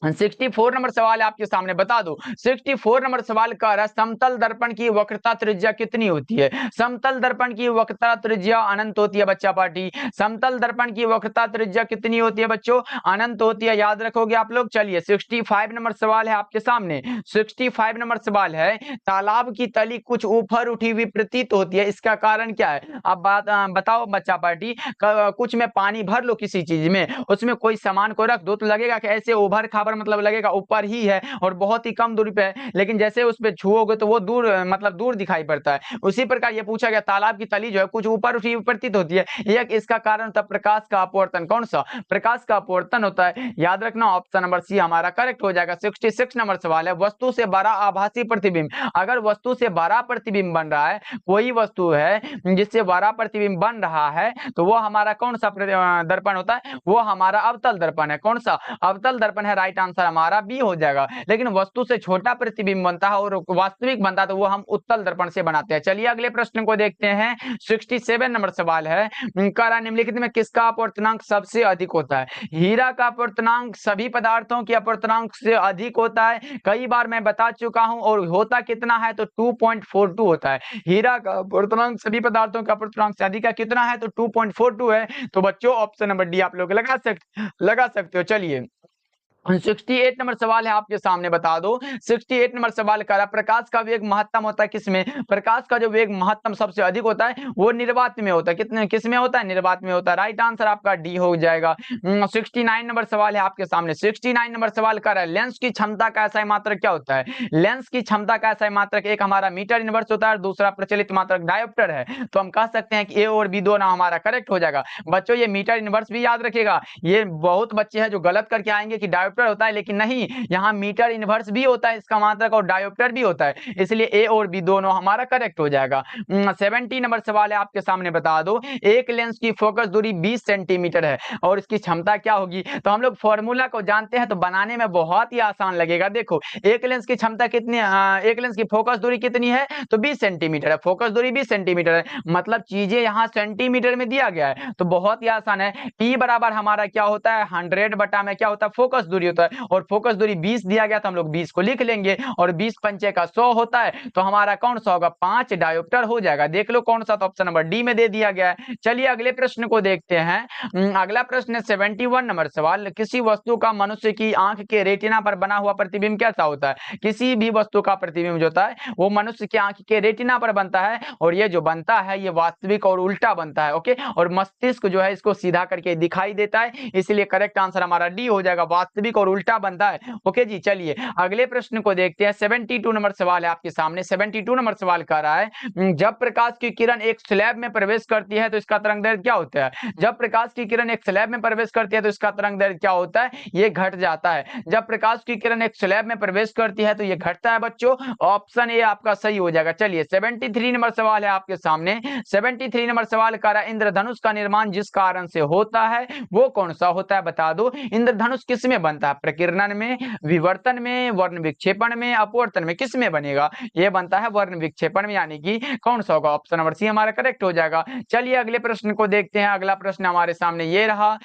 64 नंबर सवाल है आपके सामने, बता दो 64 नंबर सवाल कह रहा है समतल दर्पण की वक्रता त्रिज्या कितनी होती है। समतल दर्पण की वक्रता त्रिज्या अनंत होती है बच्चा पार्टी। समतल दर्पण की वक्रता त्रिज्या कितनी होती है बच्चों, अनंत होती है, याद रखोगे आप लोग। चलिए 65 नंबर सवाल है आपके सामने। 65 नंबर सवाल है तालाब की तली कुछ ऊपर उठी हुई प्रतीत होती है, इसका कारण क्या है। अब बताओ बच्चा पार्टी, कुछ में पानी भर लो किसी चीज में, उसमें कोई सामान को रख दो तो लगेगा कि ऐसे उभर खाबर, मतलब लगेगा ऊपर ही है और बहुत ही कम दूरी पे है, लेकिन जैसे उस पे छुओगे तो वो दूर, मतलब दूर दिखाई पड़ता है। उसी प्रकार ये पूछा गया तालाब की तली जो है कुछ ऊपर उठी प्रतीत होती है, एक इसका कारण था प्रकाश का अपवर्तन। कौन सा, प्रकाश का अपवर्तन होता है, याद रखना ऑप्शन नंबर सी हमारा करेक्ट हो जाएगा। 66 नंबर सवाल है वस्तु से बड़ा आभासी प्रतिबिंब, अगर वस्तु से बड़ा प्रतिबिंब बन रहा है, कोई वस्तु है जिससे बड़ा प्रतिबिंब बन रहा है, तो वो हमारा कौन सा दर्पण होता है, वो हमारा अवतल दर्पण है। कौन सा, अवतल दर्पण है, राइट आंसर हमारा बी हो जाएगा। लेकिन वस्तु से छोटा प्रतिबिंब बनता है और वास्तविक बनता है तो वो हम उत्तल दर्पण से बनाते हैं। चलिए अगले प्रश्न को देखते हैं। 67 नंबर सवाल है करा निम्नलिखित में किसका अपवर्तनांक सबसे अधिक होता है। हीरा का अपवर्तनांक सभी पदार्थों के अपवर्तनांक से अधिक होता है, कई बार मैं बता चुका हूं, और होता कितना है तो 2.42 होता है। हीरा का अपवर्तनांक सभी पदार्थों का अपवर्तनांक से अधिक है, कितना है तो 2.42 है। तो बच्चों ऑप्शन नंबर डी आप लोग लगा सकते हो। चलिए 68 नंबर सवाल है आपके सामने, बता दो 68 नंबर सवाल कर रहा प्रकाश का वेग महत्तम होता है किसमें। प्रकाश का जो वेग महत्तम सबसे अधिक होता है वो निर्वात में होता है, कितने किसमें होता है, निर्वात में होता है, राइट आंसर आपका डी हो जाएगा। 69 नंबर सवाल है आपके सामने। 69 नंबर सवाल कर रहा है लेंस की क्षमता का ऐसा मात्रक क्या होता है। लेंस की क्षमता का ऐसा मात्रक एक हमारा मीटर इनवर्स होता है, दूसरा प्रचलित मात्रक डायोप्टर है। तो हम कह सकते हैं कि ए और बी दोनों हमारा करेक्ट हो जाएगा। बच्चों ये मीटर इनवर्स भी याद रखेगा, ये बहुत बच्चे हैं जो गलत करके आएंगे कि डायोप्टर होता है, लेकिन नहीं, यहाँ मीटर इनवर्स भी होता है इसका मात्रक और डायोप्टर भी होता है, इसलिए ए और बी दोनों हमारा करेक्ट हो जाएगा। 70 नंबर सवाल है आपके सामने, बता दो एक लेंस की फोकस दूरी 20 सेंटीमीटर है और इसकी क्षमता क्या होगी। तो हम लोग फॉर्मूला को जानते हैं तो बनाने में बहुत ही आसान लगेगा। देखो एक लेंस की क्षमता कितनी, एक लेंस की फोकस दूरी कितनी है तो 20 सेंटीमीटर है, फोकस दूरी 20 सेंटीमीटर है, मतलब चीजें यहाँ सेंटीमीटर में दिया गया है तो बहुत ही आसान है। P बराबर हमारा क्या होता है 100 बटा में क्या होता है फोकस दूरी होता है, और फोकस दूरी 20 दिया गया तो हम लोग 20 को लिख लेंगे, और 20 पंचे का 100 होता है तो हमारा कौन सा होगा 5 डायोप्टर हो जाएगा। देख लो कौन सा, तो ऑप्शन नंबर डी में दे दिया गया है। चलिए अगले प्रश्न को देखते हैं। अगला प्रश्न 71 नंबर सवाल, किसी वस्तु का मनुष्य की आंख के रेटिना पर बना हुआ प्रतिबिंब कैसा होता है। किसी भी वस्तु का प्रतिबिंब जो होता है वो मनुष्य की आंख के रेटिना पर बनता है, और ये जो बनता है ये वास्तविक और उल्टा बनता है, ओके, और मस्तिष्क जो है इसको सीधा करके दिखाई देता है, इसलिए करेक्ट आंसर हमारा डी हो जाएगा, वास्तविक और उल्टा बनता है। ओके जी, चलिए अगले प्रश्न को देखते हैं। 72 नंबर सवाल है आपके सामने। 72 नंबर सवाल कह रहा है जब प्रकाश की किरण एक स्लैब में प्रवेश करती है तो इसका तरंगदैर्घ्य क्या होता है। जब प्रकाश की किरण एक स्लैब में प्रवेश करती है तो इसका तरंगदैर्घ्य क्या होता है, ये घट जाता है। जब प्रकाश की किरण एक स्लैब में प्रवेश करती है तो ये घटता है बच्चों, ऑप्शन ए आपका सही हो जाएगा। चलिए 73 नंबर सवाल है आपके सामने। 73 नंबर सवाल कह रहा है इंद्रधनुष का निर्माण जिस कारण से होता है वो कौन सा होता है, बता दो इंद्रधनुष किस में बनता है, प्रकीर्णन में, विवर्तन में, वर्ण विक्षेपण में, अपवर्तन में, किस में बनेगा, ये बनता है वर्ण विक्षेपण में, यानी कि कौन सा होगा, ऑप्शन नंबर सी हमारा करेक्ट हो जाएगा। चलिए अगले प्रश्न को देखते हैं। अगला प्रश्न हमारे सामने ये रहा,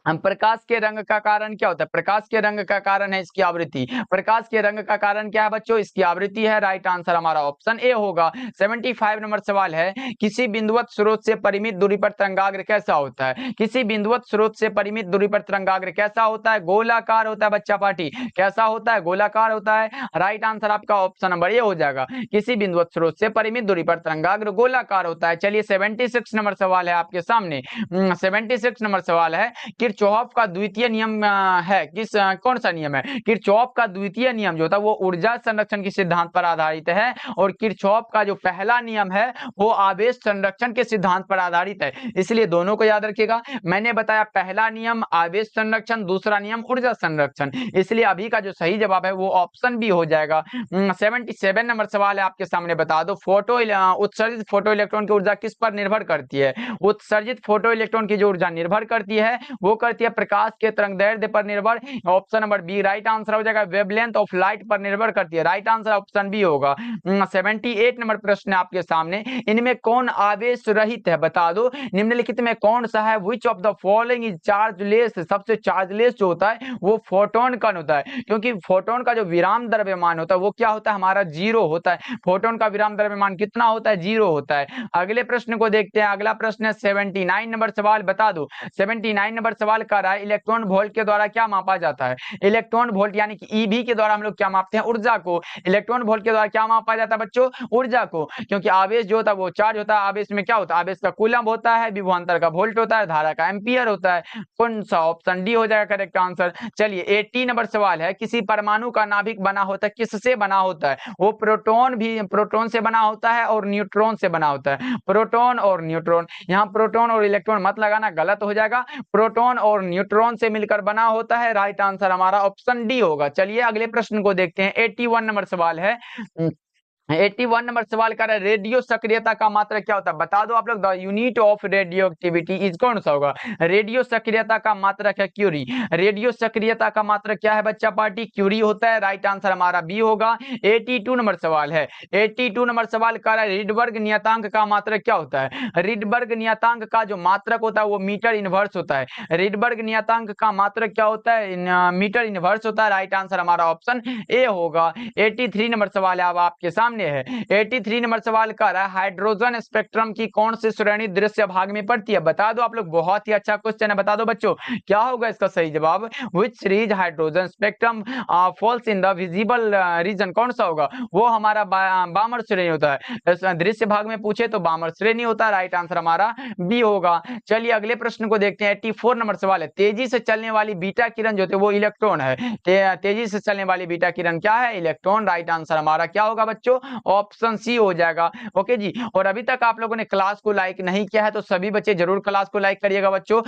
हम प्रकाश के रंग का कारण क्या होता है। प्रकाश के रंग का कारण है इसकी आवृत्ति। प्रकाश के रंग का कारण क्या है बच्चों, इसकी आवृत्ति है, राइट आंसर हमारा ऑप्शन ए होगा। 75 नंबर सवाल है किसी बिंदुवत स्रोत से परिमित दूरी पर तरंगाग्र कैसा होता है। किसी बिंदुवत स्रोत से परिमित दूरी पर तरंगाग्र कैसा होता है, गोलाकार होता है बच्चा पार्टी, कैसा होता है, गोलाकार होता है, राइट आंसर आपका ऑप्शन नंबर ए हो जाएगा। किसी बिंदुवत स्रोत से परिमित दूरी पर तरंगाग्र गोलाकार होता है। चलिए 76 नंबर सवाल है आपके सामने। 76 नंबर सवाल है किरचॉफ का द्वितीय नियम है किस, कौन सा नियम है। किरचॉफ का द्वितीय नियम जो था वो ऊर्जा संरक्षण के सिद्धांत पर आधारित है, और किरचॉफ का जो पहला नियम है वो आवेश संरक्षण के सिद्धांत पर आधारित है, इसलिए दोनों को याद रखिएगा। मैंने बताया पहला नियम आवेश संरक्षण, दूसरा नियम ऊर्जा संरक्षण, इसलिए अभी का जो सही जवाब है वो ऑप्शन बी हो जाएगा। 77 नंबर सवाल है आपके सामने, बता दो उत्सर्जित फोटो इलेक्ट्रॉन की ऊर्जा किस पर निर्भर करती है। उत्सर्जित फोटो इलेक्ट्रॉन की जो ऊर्जा निर्भर करती है वो करती है? प्रकाश के तरंगदैर्ध्य पर निर्भर। Option number B right answer हो जाएगा। वेवलेंथ ऑफ लाइट पर निर्भर करती है। राइट आंसर ऑप्शन बी होगा। 78 नंबर प्रश्न आपके सामने, इनमें कौन आवेश रहित है? बता दो निम्नलिखित में कौन सा है? Which of the following is chargeless? सबसे चार्जलेस जो होता है वो फोटोन कण होता है, क्योंकि फोटोन का जो विराम द्रव्यमान होता है वो क्या होता है? हमारा जीरो होता है। फोटोन का विराम द्रव्यमान कितना होता है? जीरो होता है। अगले प्रश्न को देखते हैं। अगला प्रश्न है 79 नंबर सवाल। बता दो 79 नंबर सवाल कर रहा है इलेक्ट्रॉन वोल्ट के द्वारा क्या मापा जाता है? इलेक्ट्रॉन वोल्ट यानी कि ईवी के द्वारा हम लोग क्या मापते हैं? ऊर्जा को। इलेक्ट्रॉन वोल्ट के द्वारा क्या मापा जाता है बच्चों? ऊर्जा को, क्योंकि आवेश जो होता है वो चार्ज होता है। आवेश में क्या होता है? आवेश का कूलम होता है, विभवांतर का वोल्ट होता है, धारा का एम्पियर होता है। कौन सा? ऑप्शन डी हो जाएगा करेक्ट आंसर। चलिए 80 नंबर सवाल है, किसी परमाणु का नाभिक बना होता है किससे बना होता है? वो प्रोटोन से बना होता है और न्यूट्रॉन से बना होता है। प्रोटोन और न्यूट्रॉन, यहाँ प्रोटोन और इलेक्ट्रॉन मत लगाना, गलत हो जाएगा। प्रोटोन और न्यूट्रॉन से मिलकर बना होता है। राइट आंसर हमारा ऑप्शन डी होगा। चलिए अगले प्रश्न को देखते हैं। 81 नंबर सवाल है। 81 नंबर सवाल कर रहा है रेडियो सक्रियता का मात्रक क्या होता है? बता दो आप लोग। The unit of radio activity is कौन सा होगा? रेडियो सक्रियता का मात्रक है क्यूरी। रेडियो सक्रियता का मात्रक क्या है बच्चा पार्टी? क्यूरी होता है। राइट आंसर हमारा बी होगा। 82 नंबर सवाल है। 82 नंबर सवाल कर रहा है रिडबर्ग नियतांक का मात्रक क्या होता है? रिडबर्ग नियतांक का जो मात्रक होता है वो मीटर इनवर्स होता है। रिडबर्ग नियतांक का मात्रक क्या होता है? मीटर इनवर्स होता है। राइट आंसर हमारा ऑप्शन ए होगा। 83 नंबर सवाल है अब आपके सामने है। 83 नंबर सवाल कर रहा है हाइड्रोजन स्पेक्ट्रम की कौन सी श्रेणी दृश्य भाग में पड़ती है? बता दो आप लोग। बहुत ही अच्छा क्वेश्चन है, बता दो बच्चों क्या होगा इसका सही जवाब? Which series hydrogen spectrum falls in the visible region? कौन सा होगा? वो हमारा बामर श्रेणी होता है। दृश्य भाग में पूछे तो बामर श्रेणी होता है। राइट आंसर हमारा बी होगा। चलिए अगले प्रश्न को देखते हैं। 84 नंबर सवाल है तेजी से चलने वाली बीटा किरण जो होती है वो इलेक्ट्रॉन है। तेजी से चलने वाली बीटा किरण क्या है? इलेक्ट्रॉन। राइट आंसर हमारा क्या होगा बच्चों? ऑप्शन सी हो जाएगा। ओके जी। और अभी तक आप लोगों ने क्लास को लाइक नहीं किया है तो सभी बच्चे जरूर क्लास को लाइक करिएगा बच्चों।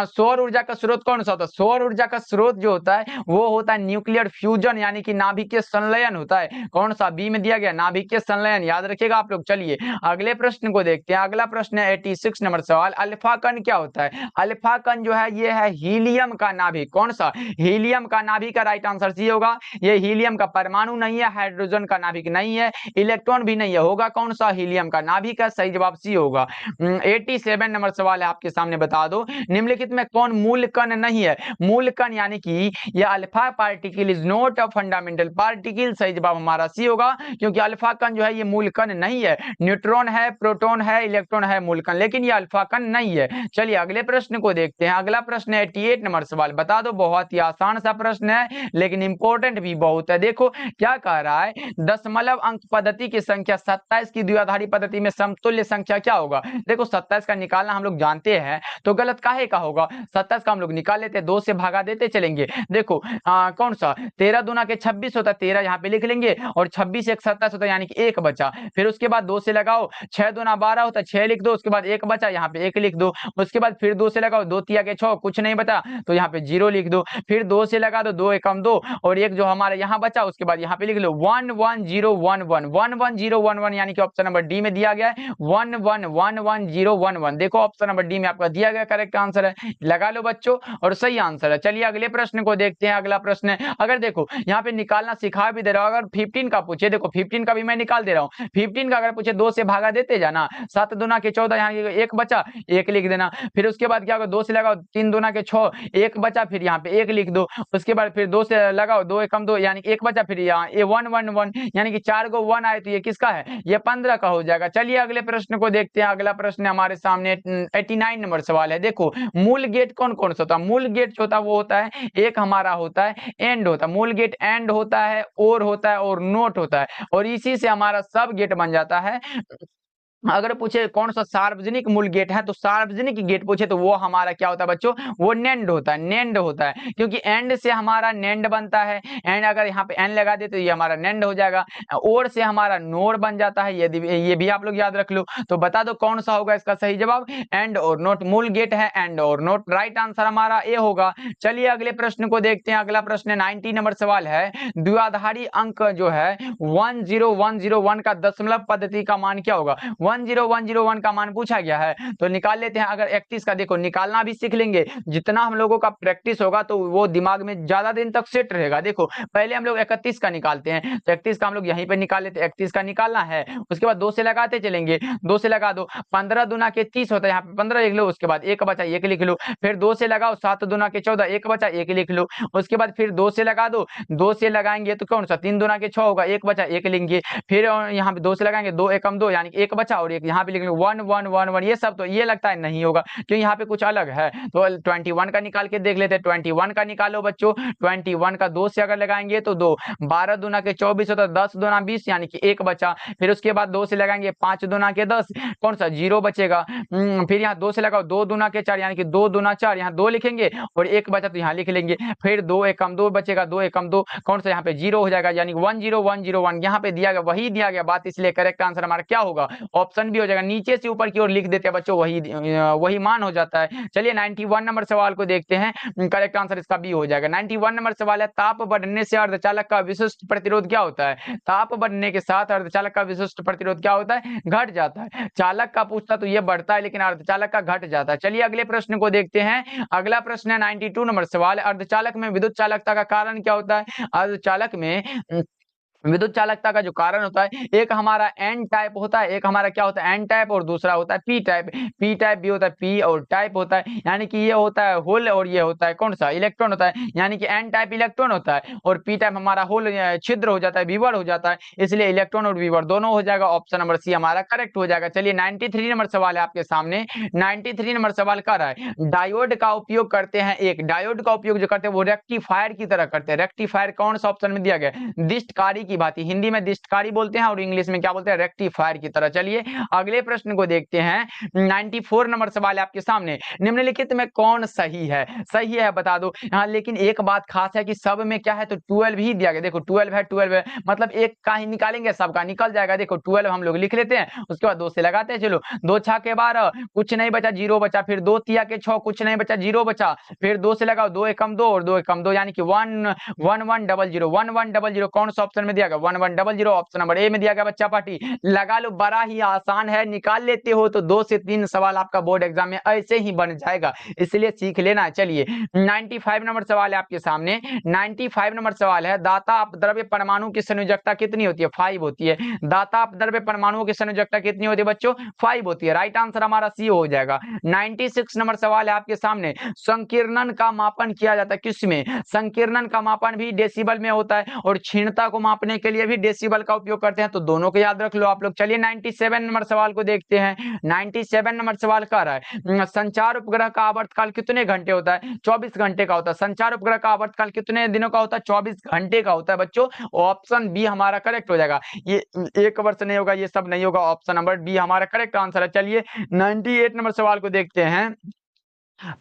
सौर ऊर्जा का स्रोत कौन सा होता है? सौर ऊर्जा का स्रोत जो होता है वो होता है न्यूक्लियर फ्यूजन यानी कि नाभिकीय संलयन होता है। कौन सा? बी में दिया गया नाभिकीय संलयन, याद रखिएगा आप लोग। चलिए अगले प्रश्न को देखते हैं। अगला प्रश्न है 86 नंबर सवाल। अल्फा कण क्या होता है? अल्फा कण जो है ये है हीलियम का नाभिक। कौन सा? हीलियम का नाभिक का। राइट आंसर सी होगा। ये हीलियम का परमाणु नहीं है, हाइड्रोजन का नाभिक नहीं है, इलेक्ट्रॉन भी नहीं है। होगा कौन सा? हीलियम का नाभिक है। सही जवाब सी होगा। 87 नंबर सवाल है आपके सामने। बता दो निम्नलिखित में कौन मूल कण नहीं है? मूल कण यानी कि ये alpha particle is not a fundamental particle. सही जवाब हमारा सी होगा, क्योंकि अल्फा कण जो है ये मूल कण नहीं है। न्यूट्रॉन है, प्रोटॉन है, इलेक्ट्रॉन है मूल कण, लेकिन ये अल्फा कण नहीं है। चलिए अगले प्रश्न को देखते हैं। अगला प्रश्न है 88 नंबर सवाल। बता दो बहुत ही आसान सा प्रश्न है लेकिन इंपॉर्टेंट भी बहुत है। देखो क्या कह रहा है दशमलव अंक पद्धति की संख्या 27 की द्विआधारी पद्धति में समतुल्य संख्या क्या होगा? देखो 27 का निकालना हम लोग जानते हैं तो गलत काहे का होगा? 27 का हम लोग निकाल लेते, 2 से भागा देते चलेंगे। देखो कौन सा 13 दूना के 26 होता है, 13 यहाँ पे लिख लेंगे और 26 एक 27 होता है यानी कि 1 बचा। फिर उसके बाद 2 से लगाओ, 6 दूना 12 होता है, 6 लिख दो। उसके बाद 1 बचा, यहाँ पे 1 लिख दो। उसके बाद फिर 2 से लगाओ, 2 तिया के 6, कुछ नहीं बचा तो यहाँ पे 0 लिख दो। फिर 2 से लगा दो, 2 एकम 2 और 1 जो हमारे यहाँ बचा उसके बाद यहाँ पे लिख लो 11011 11011 यानी कि ऑप्शन नंबर डी में दिया गया है 1111011। देखो ऑप्शन नंबर डी में आपका दिया गया करेक्ट आंसर है, लगा लो बच्चों और सही आंसर है। चलिए अगले प्रश्न को देखते हैं। अगला प्रश्न है, अगर देखो यहाँ पे निकालना सिखा भी दे रहा हूं, अगर 15 का पूछे, देखो 15 का भी मैं निकाल दे रहा हूँ। 15 का अगर पूछे 2 से भागा देते जाना, 7 दूना के 14 यहाँ 1 बचा, 1 लिख देना। फिर उसके बाद क्या होगा 2 से लगाओ, 3 दूना के 6, 1 बचा, फिर यहाँ पे 1 लिख दो। उसके बाद फिर 2 से लगाओ, 2 एकम 2 यानी 1 बचा, फिर यहाँ 111 यानी कि 4 को 1 आए तो ये किसका है? ये 15 का हो जाएगा। चलिए अगले प्रश्न को देखते हैं। अगला प्रश्न हमारे सामने 89 नंबर सवाल है। देखो मूल गेट कौन कौन सा होता है? मूल गेट जो होता है वो होता है, एक हमारा होता है एंड होता है, मूल गेट एंड होता है, और होता है और नोट होता है, और इसी से हमारा सब गेट बन जाता है। अगर पूछे कौन सा सार्वजनिक मूल गेट है तो सार्वजनिक गेट पूछे तो वो हमारा क्या होता है बच्चों? वो नेंड होता है, नेंड होता है, क्योंकि एंड से हमारा नेंड बनता है। एंड अगर यहाँ पे एन लगा दे तो ये हमारा नेंड हो जाएगा। और से हमारा नोर बन जाता है, ये भी आप लोग याद रख लो। तो बता दो कौन सा होगा इसका सही जवाब? एंड और नोट। मूल गेट है एंड और नोट। राइट आंसर हमारा ए होगा। चलिए अगले प्रश्न को देखते हैं। अगला प्रश्न 90 नंबर सवाल है द्विआधारी अंक जो है 10101 का दशमलव पद्धति का मान क्या होगा? 10101 का मान पूछा गया है तो निकाल लेते हैं। अगर 31 का देखो निकालना भी सीख लेंगे, जितना हम लोगों का प्रैक्टिस होगा तो वो दिमाग में ज्यादा दिन तक सेट रहेगा। देखो पहले हम लोग 31 का निकालते हैं, तो 31 का हम लोग यहीं पे निकाल लेते हैं। 31 का निकालना है, उसके बाद 2 से लगाते चलेंगे, 2 से लगा दो, 15 दूना के 30 होता है, यहाँ पे 15 लिख लो, उसके बाद 1 बचा 1 लिख लो, फिर 2 से लगाओ, 7 दूना के 14, 1 बचा 1 लिख लो, उसके बाद फिर 2 से लगा दो, 2 से लगाएंगे तो कौन सा 3 दूना के 6 होगा, 1 बचा 1 लिखेंगे, फिर यहाँ पे 2 से लगाएंगे, 2 एकम 2 यानी कि 1 बचा और एक यहाँ पे लिखेंगे 1 1 1 1। ये सब तो ये लगता है नहीं होगा क्योंकि यहाँ पे कुछ अलग है। तो 21 का निकाल के देख लेते हैं। 21 का निकालो बच्चों, 21 का 2 से अगर लगाएंगे तो 2, 12 दूना के 24 होता है, 10 दूना 20 यानी कि 1 बचा, फिर उसके बाद 2 से लगाएंगे, 5 दूना के 10, कौन सा 0 बचेगा, फिर यहाँ 2 से लगाओ, 2 दूना के 4 यानी कि 2 दूना 4, यहाँ 2 लिखेंगे और 1 बचा तो यहाँ लिख लेंगे, फिर 2 एकम 2 बचेगा, 2 एकम 2 कौन सा यहाँ पे 0 हो जाएगा, यानी 10101 यहाँ पे दिया गया वही दिया गया बात, इसलिए करेक्ट आंसर हमारा क्या होगा, ऑप्शन बी हो जाएगा। नीचे से ऊपर की ओर लिख देते हैं बच्चों, वही मान हो जाता है। चलिए 91 नंबर सवाल को देखते हैं, करेक्ट आंसर इसका बी हो जाएगा। 91 नंबर सवाल है, ताप बढ़ने से अर्धचालक का विशिष्ट प्रतिरोध क्या होता है। ताप बढ़ने के साथ अर्धचालक का विशिष्ट प्रतिरोध क्या होता है, घट जाता है। चालक का पूछता तो ये बढ़ता है लेकिन अर्धचालक का घट जाता है। चलिए अगले प्रश्न को देखते हैं। अगला प्रश्न है 92 नंबर सवाल, अर्धचालक में विद्युत चालकता का कारण क्या होता है। अर्धचालक में विद्युत चालकता का जो कारण होता है, एक हमारा एन टाइप होता है, एक हमारा क्या होता है एन टाइप, और दूसरा होता है पी टाइप। पी टाइप भी होता है, पी और टाइप होता है, यानी कि ये होता है होल और ये होता है कौन सा इलेक्ट्रॉन होता है, यानी कि एन टाइप इलेक्ट्रॉन होता है और पी टाइप हमारा होल छिद्र हो जाता है, विवर हो जाता है, इसलिए इलेक्ट्रॉन और विवर दोनों हो जाएगा। ऑप्शन नंबर सी हमारा करेक्ट हो जाएगा। चलिए 93 नंबर सवाल है आपके सामने। 93 नंबर सवाल कर रहा है, डायोड का उपयोग करते हैं, एक डायोड का उपयोग जो करते हैं वो रेक्टिफायर की तरह करते हैं। रेक्टिफायर कौन सा ऑप्शन में दिया गया, दिष्टकारी की भांति, हिंदी में दिष्टकारी बोलते हैं और इंग्लिश में क्या बोलते हैं, रेक्टिफायर की तरह। चलिए अगले प्रश्न को देखते हैं। 94 नंबर सवाल है आपके सामने, निम्नलिखित में कौन सही है, सही है बता दो। हाँ लेकिन एक बात खास है कि सब में क्या है तो 12 ही दिया गया। देखो 12 है, 12 है मतलब एक का ही निकालेंगे, सबका निकल जाएगा। देखो 12 हम लोग लिख लेते हैं, उसके बाद 2 से लगाते हैं, चलो 2 छा के 12 कुछ नहीं बचा 0 बचा, फिर 2 तिया के 6 कुछ नहीं बचा 0 बचा, फिर 2 से लगाओ, 2 एकम 2 और 2 एकम 2 यानी कि 1 1 1 0 0 1 1 0 0 कौन सा ऑप्शन में दिया गया 1 1 0 0 ऑप्शन नंबर ए में दिया गया। बच्चा पार्टी लगा लो, बड़ा ही आसान है, निकाल लेते हो तो 2 से 3 सवाल आपका बोर्ड एग्जाम में ऐसे ही बन जाएगा, इसलिए सीख लेना। चलिए 95 नंबर सवाल है आपके सामने। 95 नंबर सवाल है, दाता अपद्रव्य परमाणु की संयोजकता कितनी होती है, 5 होती है। दाता अपद्रव्य परमाणुओं की संयोजकता कितनी होती है बच्चों, 5 होती है। राइट आंसर हमारा सी हो जाएगा। 96 नंबर सवाल है आपके सामने, संकीर्णन का मापन किया जाता है किसमें, संकीर्णन का मापन भी डेसिबल में होता है और क्षीणता को मापने के लिए भी डेसिबल का उपयोग करते हैं, तो दोनों को याद रख लो आप लोग। चलिए 97 नंबर सवाल को देखते हैं। 97 नंबर सवाल कह रहा है, संचार उपग्रह का आवर्तकाल कितने घंटे होता है, 24 घंटे का होता है। संचार उपग्रह का आवर्तकाल कितने दिनों का होता है, 24 घंटे का होता है बच्चों। ऑप्शन बी हमारा करेक्ट हो जाएगा। ये 1 वर्ष नहीं होगा, ये सब नहीं होगा, ऑप्शन नंबर बी हमारा करेक्ट आंसर है। चलिए 98 नंबर सवाल को देखते हैं।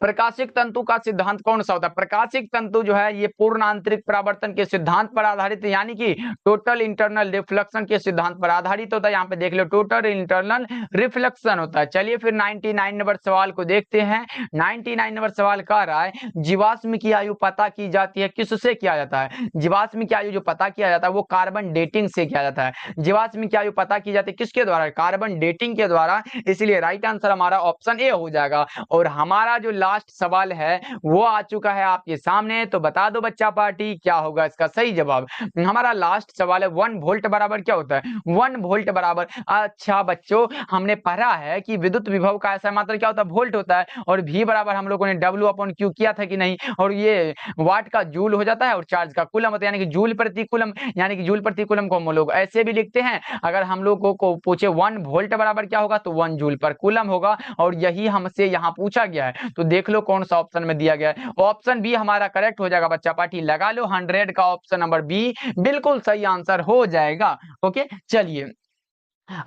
प्रकाशिक तंतु का सिद्धांत कौन सा होता है। प्रकाशिक तंतु जो है ये पूर्ण आंतरिक परावर्तन के सिद्धांत पर आधारित है, यानी कि टोटल इंटरनल रिफ्लेक्शन के सिद्धांत पर आधारित होता है। यहाँ पे देख लो टोटल इंटरनल रिफ्लेक्शन होता है। चलिए फिर 99 नंबर सवाल को देखते हैं। 99 नंबर सवाल कह रहा है, जीवाश्म की आयु पता की जाती है किससे किया जाता है। जीवाश्म की आयु जो पता किया जाता है वो कार्बन डेटिंग से किया जाता है। जीवाश्म की आयु पता की जाती है किसके द्वारा, कार्बन डेटिंग के द्वारा, इसलिए राइट आंसर हमारा ऑप्शन ए हो जाएगा। और हमारा जो लास्ट सवाल है वो आ चुका है आपके सामने, तो बता दो बच्चा पार्टी क्या होगा इसका सही जवाब। हमारा लास्ट सवाल है 1 वोल्ट बराबर क्या होता है, 1 वोल्ट बराबर, अच्छा बच्चों हमने पढ़ा है कि विद्युत विभव का ऐसा मात्रा क्या होता है, वोल्ट होता है, और V बराबर हम लोगों ने W/Q किया था कि नहीं, और ये वाट का जूल हो जाता है और चार्ज का कूलम होता है, यानी कि जूल प्रति कूलम, यानी कि जूल प्रति कूलम को हम लोग ऐसे भी लिखते हैं। अगर हम लोगों को पूछे 1 वोल्ट बराबर क्या होगा तो 1 जूल पर कूलम होगा, और यही हमसे यहाँ पूछा गया है। तो देख लो कौन सा ऑप्शन में दिया गया है, ऑप्शन बी हमारा करेक्ट हो जाएगा। बच्चा पार्टी लगा लो 100 का ऑप्शन नंबर बी बिल्कुल सही आंसर हो जाएगा। ओके चलिए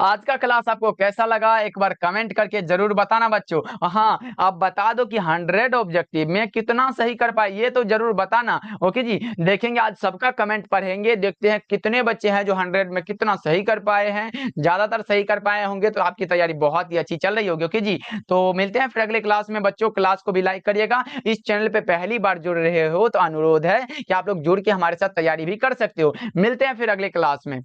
आज का क्लास आपको कैसा लगा एक बार कमेंट करके जरूर बताना बच्चों। हाँ आप बता दो कि 100 ऑब्जेक्टिव में कितना सही कर पाए, ये तो जरूर बताना। ओके जी, देखेंगे आज सबका कमेंट पढ़ेंगे, देखते हैं कितने बच्चे हैं जो 100 में कितना सही कर पाए हैं। ज्यादातर सही कर पाए होंगे तो आपकी तैयारी बहुत ही अच्छी चल रही होगी। ओके जी, तो मिलते हैं फिर अगले क्लास में बच्चों। क्लास को भी लाइक करिएगा, इस चैनल पे पहली बार जुड़ रहे हो तो अनुरोध है कि आप लोग जुड़ के हमारे साथ तैयारी भी कर सकते हो। मिलते हैं फिर अगले क्लास में।